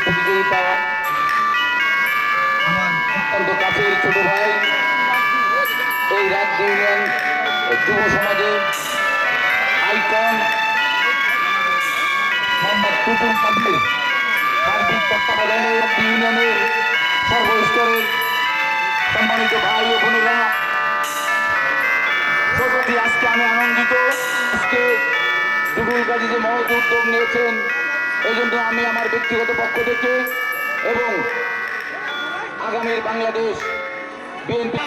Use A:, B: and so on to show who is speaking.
A: প্রতিযোগিতা আমার অত্যন্ত কাছের ছোট ভাই এই রাজ্য ইউনিয়ন যুব সমাজের আইকন মোহাম্মদ টুটুল কাদের সার্বিক তত্ত্বাবধানে রাজ্য ইউনিয়নের সর্বস্তরের সম্মানিত ভাই ও বোনেরা, সত্যি আজকে আমি আনন্দিত। আজকে টুটুল কাজী যে মহৎ উদ্যোগ নিয়েছেন, এই জন্য আমি আমার ব্যক্তিগত পক্ষ থেকে এবং আগামীর বাংলাদেশ বিএনপি